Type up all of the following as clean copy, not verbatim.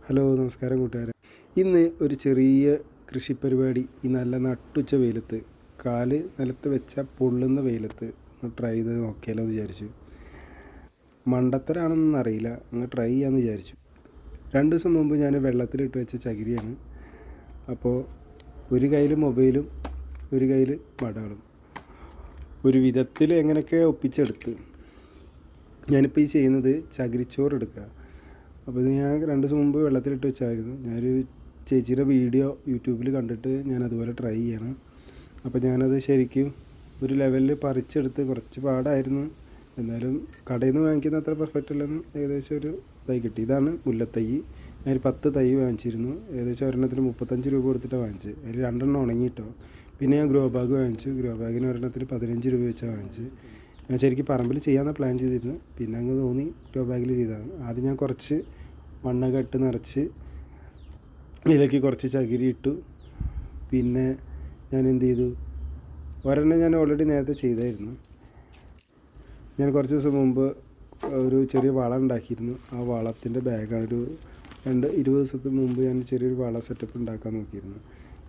Hello, നമസ്കാരം കൂട്ടുകാരെ. ഇന്ന് ഒരു ചെറിയ കൃഷിപ്പരിപാടി ഈ നല്ല നട്ടുച്ച വെയിലത്ത്, കാല് നിലത്ത് വെച്ചാൽ പൊള്ളുന്ന വെയിലത്ത് ഒന്ന് ട്രൈ ചെയ്ത് നോക്കിയാലോ എന്ന് വിചാരിച്ചു. മണ്ടത്തരാണെന്നൊന്നും അറിയില്ല, അങ്ങ് ട്രൈ ചെയ്യാമെന്ന് വിചാരിച്ചു. 2 ദിവസം മുമ്പ് ഞാൻ വെള്ളത്തിലിട്ട് വെച്ച ചകിരിയാണ്. അപ്പോൾ ഒരു കയ്യിൽ മൊബൈലും ഒരു കയ്യിൽ മടകളും ഒരു വിധത്തിൽ എങ്ങനെയൊക്കെ ഒപ്പിച്ചെടുത്ത്. ഞാനിപ്പോൾ ഈ ചെയ്യുന്നത് ചകിരിച്ചോറ് എടുക്കുക. അപ്പോൾ ഇത് ഞാൻ 2 ദിവസം മുമ്പ് വെള്ളത്തിലിട്ട് വെച്ചായിരുന്നു. ഞാനൊരു ചേച്ചിയുടെ വീഡിയോ യൂട്യൂബിൽ കണ്ടിട്ട് ഞാൻ അതുപോലെ ട്രൈ ചെയ്യണം. അപ്പോൾ ഞാനത് ശരിക്കും ഒരു ലെവലിൽ പറിച്ചെടുത്ത്. കുറച്ച് പാടായിരുന്നു, എന്നാലും കടയിൽ നിന്ന് വാങ്ങിക്കുന്ന അത്ര പെർഫെക്റ്റ് അല്ലെന്ന് ഏകദേശം ഒരു തൈ കിട്ടി. ഇതാണ് മുല്ലത്തൈ. ഞാൻ 10 തൈ വാങ്ങിച്ചിരുന്നു. ഏകദേശം ഒരെണ്ണത്തിന് 35 രൂപ കൊടുത്തിട്ടാണ് വാങ്ങിച്ചത്. അതിൽ 2 ഉണങ്ങിയിട്ടോ. പിന്നെ ഞാൻ ഗ്രോ ബാഗ് വാങ്ങിച്ചു. ഗ്രോ ബാഗിന് ഒരെണ്ണത്തിന് 15 രൂപ വെച്ചാണ് വാങ്ങിച്ചത്. ഞാൻ ശരിക്കും പറമ്പിൽ ചെയ്യാമെന്നാണ് പ്ലാൻ ചെയ്തിരുന്നത്. പിന്നെ അങ്ങ് തോന്നി ഗ്രോ ബാഗിൽ ചെയ്തതാണ്. ആദ്യം ഞാൻ കുറച്ച് മണ്ണൊക്കെ ഇട്ട് നിറച്ച് ഇതിലേക്ക് കുറച്ച് ചകിരി ഇട്ടു. പിന്നെ ഞാൻ എന്ത് ചെയ്തു, ഒരെണ്ണം ഞാൻ ഓൾറെഡി നേരത്തെ ചെയ്തായിരുന്നു. ഞാൻ കുറച്ച് ദിവസം മുമ്പ് ഒരു ചെറിയ വളം ഉണ്ടാക്കിയിരുന്നു. ആ വളത്തിൻ്റെ ബാഗാണ്. ഒരു 20 ദിവസത്തിന് മുമ്പ് ഞാൻ ചെറിയൊരു വള സെറ്റപ്പ് ഉണ്ടാക്കാൻ നോക്കിയിരുന്നു.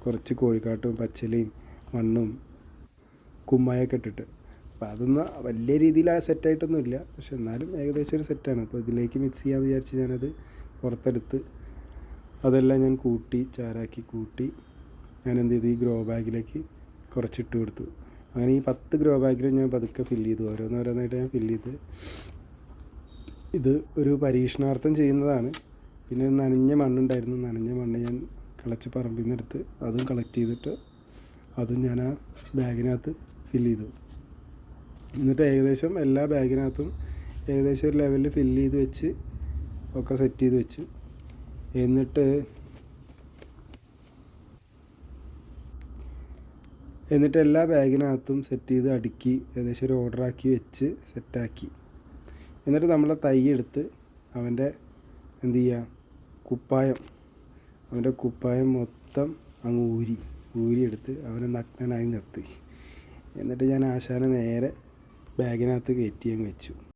കുറച്ച് കോഴിക്കാട്ടും പച്ചിലയും മണ്ണും കുമ്മായൊക്കെ ഇട്ടിട്ട്. അപ്പോൾ അതൊന്നും വലിയ രീതിയിൽ സെറ്റായിട്ടൊന്നും ഇല്ല, പക്ഷെ എന്നാലും ഏകദേശം ഒരു സെറ്റാണ്. അപ്പോൾ ഇതിലേക്ക് മിക്സ് ചെയ്യാമെന്ന് വിചാരിച്ച് ഞാനത് പുറത്തെടുത്ത് അതെല്ലാം ഞാൻ ചാരാക്കി കൂട്ടി ഞാൻ എന്ത് ചെയ്തു, ഈ ഗ്രോ ബാഗിലേക്ക് കുറച്ചിട്ട് കൊടുത്തു. അങ്ങനെ ഈ 10 ഗ്രോ ബാഗിലും ഞാൻ പതുക്കെ ഫില്ല് ചെയ്തു. ഓരോന്നോരോന്നായിട്ട് ഞാൻ ഫില്ല് ചെയ്ത്. ഇത് ഒരു പരീക്ഷണാർത്ഥം ചെയ്യുന്നതാണ്. പിന്നെ ഒരു നനഞ്ഞ മണ്ണുണ്ടായിരുന്നു. നനഞ്ഞ മണ്ണ് ഞാൻ കിളച്ച് പറമ്പിൽ നിന്നെടുത്ത് അതും കളക്ട് ചെയ്തിട്ട് അതും ഞാൻ ആ ബാഗിനകത്ത് ഫില്ല് ചെയ്തു. എന്നിട്ട് ഏകദേശം എല്ലാ ബാഗിനകത്തും ഏകദേശം ഒരു ലെവലിൽ ഫില്ല് ചെയ്ത് വെച്ച് ഒക്കെ സെറ്റ് ചെയ്ത് വെച്ചു. എന്നിട്ട് എല്ലാ ബാഗിനകത്തും സെറ്റ് ചെയ്ത് അടുക്കി ഏകദേശം ഒരു ഓർഡറാക്കി വെച്ച് സെറ്റാക്കി. എന്നിട്ട് നമ്മളെ തൈ എടുത്ത് അവൻ്റെ എന്ത് ചെയ്യുക, അവൻ്റെ കുപ്പായം മൊത്തം അങ്ങ് ഊരിയെടുത്ത് അവനെ നഗ്നനായി നിർത്തി. എന്നിട്ട് ഞാൻ ആശാനെ നേരെ ബാഗിനകത്ത് കയറ്റി അങ്ങ് വെച്ചു.